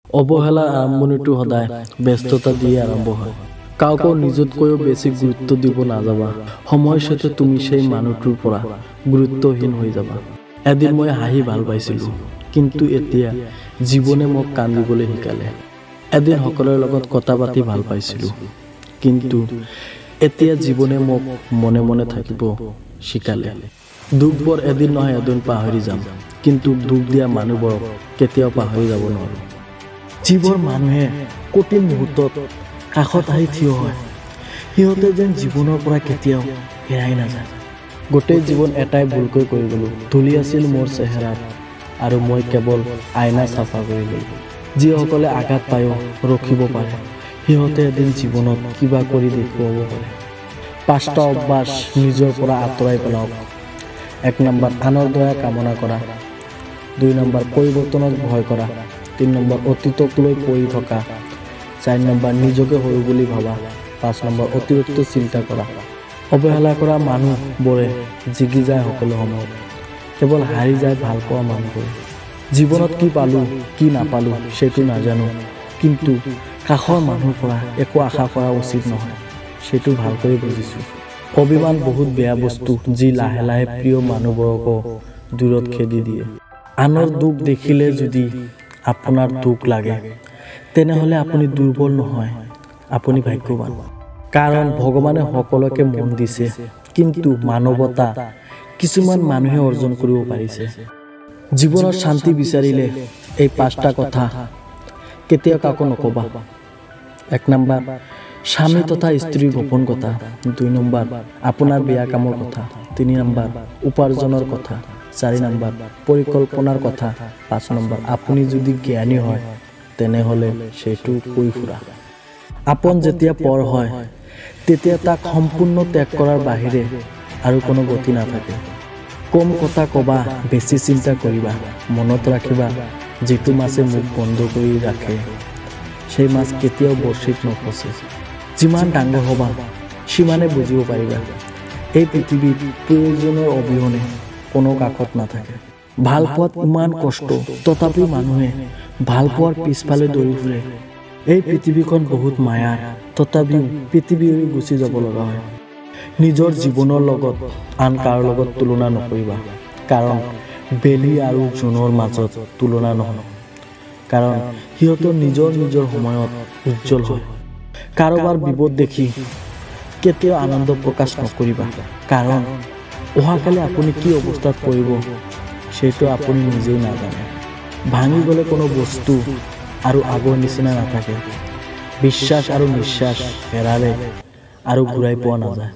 অৱহেলাৰ আৰম্ভণিটো সদায় ব্যস্ততা দিয়ে আৰম্ভ হয়। কাউকে নিজতকৈও বেছি গুৰুত্ব দিব নাযাবা। সময়ৰ সাথে তুমি সেই মানুহটোৰ পৰা গুৰুত্বহীন হৈ যাবা। এদিন মই হাঁহি ভাল পাইছিলোঁ, কিন্তু এতিয়া জীৱনে মোক কান্দিবলৈ শিকালে। এদিন সকলোৰে লগত কথা পাতি ভাল পাইছিলোঁ, কিন্তু এতিয়া জীৱনে মোক মনে মনে থাকিব শিকালে। দুখবোৰ এদিন নহয় এদিন পাহৰি যাম, কিন্তু দুখ দিয়া মানুহবোৰক কেতিয়াও পাহৰি যাব নোৱাৰোঁ। যিবোৰ মানুহে কঠিন মুহূৰ্তত কাষত আহি থিয় হয়, সিহঁতে যেন জীৱনৰ পৰা কেতিয়াও হেৰাই নাযায়। গোটেই জীৱন এটাই ভুলকৈ কৰি গ'লোঁ। ধূলি আছিল মোৰ চেহেৰাত আৰু মই কেৱল আইনা চাফা কৰি গ'লোঁ। যিসকলে আঘাত পায়ো ৰখিব পাৰে, সিহঁতে এদিন জীৱনত কিবা কৰি দেখুৱাব পাৰে। 5টা অভ্যাস নিজৰ পৰা আঁতৰাই পেলাওক। 1 নম্বৰ, আনৰ দয়া কামনা কৰা। 2 নম্বৰ, পৰিৱৰ্তনক ভয় কৰা। 3 নম্বৰ, অতীতক লৈ পৰি থকা। 4 নম্বৰ, নিজকে সৰু বুলি ভাবা। 5 নম্বৰ, অতিৰিক্ত চিন্তা কৰা। অৱহেলা কৰা মানুহবোৰে জিকি যায় সকলো সময়ত, কেৱল হাৰি যায় ভাল পোৱা মানুহবোৰে। জীৱনত কি পালোঁ কি নাপালোঁ সেইটো নাজানো, কিন্তু কাষৰ মানুহৰ পৰা একো আশা কৰা উচিত নহয়, সেইটো ভালকৈ বুজিছোঁ। অভিমান বহুত বেয়া বস্তু, যি লাহে লাহে প্ৰিয় মানুহবোৰকো দূৰত খেদি দিয়ে। আনৰ দুখ দেখিলে যদি আপোনাৰ দুখ লাগে, তেনেহ'লে আপুনি দুৰ্বল নহয়, আপুনি ভাগ্যৱান। কাৰণ ভগৱানে সকলোকে মন দিছে, কিন্তু মানৱতা কিছুমান মানুহে অৰ্জন কৰিব পাৰিছে। জীৱনত শান্তি বিচাৰিলে এই 5টা কথা কেতিয়াও কাকো নক'বা। 1 নম্বৰ, স্বামী তথা স্ত্ৰীৰ গোপন কথা। 2 নম্বৰ, আপোনাৰ বেয়া কামৰ কথা। 3 নম্বৰ, উপাৰ্জনৰ কথা। 4 নম্বৰ, পৰিকল্পনাৰ কথা। 5 নম্বৰ, আপুনি যদি জ্ঞানী হয় তেনেহ'লে সেইটো কৈ ফুৰা। আপোন যেতিয়া পৰ হয়, তেতিয়া তাক সম্পূৰ্ণ ত্যাগ কৰাৰ বাহিৰে আৰু কোনো গতি নাথাকে। কম কথা ক'বা, বেছি চিন্তা কৰিবা। মনত ৰাখিবা, যিটো মাছে মুখ বন্ধ কৰি ৰাখে, সেই মাছ কেতিয়াও বৰশীত নফচে। যিমান ডাঙৰ হ'বা, সিমানে বুজিব পাৰিবা, এই পৃথিৱীত প্ৰয়োজনৰ অবিহনে কোনো কাকত নাথাকে। ভাল পোৱাত ইমান কষ্ট, তথাপি মানুহে ভাল পোৱাৰ পিছফালে দৌৰি ফুৰে। এই পৃথিৱীখন বহুত মায়াৰ, তথাপিও পৃথিৱী এৰি গুচি যাব লগা হয়। নিজৰ জীৱনৰ লগত আন কাৰো লগত তুলনা নকৰিবা, কাৰণ বেলি আৰু জোনৰ মাজত তুলনা নহয়, কাৰণ সিহঁতৰ নিজৰ নিজৰ সময়ত উজ্জ্বল হয়। কাৰোবাৰ বিপদ দেখি কেতিয়াও আনন্দ প্ৰকাশ নকৰিবা, কাৰণ অহাকালি আপুনি কি অৱস্থাত পৰিব সেইটো আপুনি নিজেই নাজানে। ভাঙি গ'লে কোনো বস্তু আৰু আগৰ নিচিনা নাথাকে। বিশ্বাস আৰু নিশ্বাস হেৰালে আৰু ঘূৰাই পোৱা নাযায়।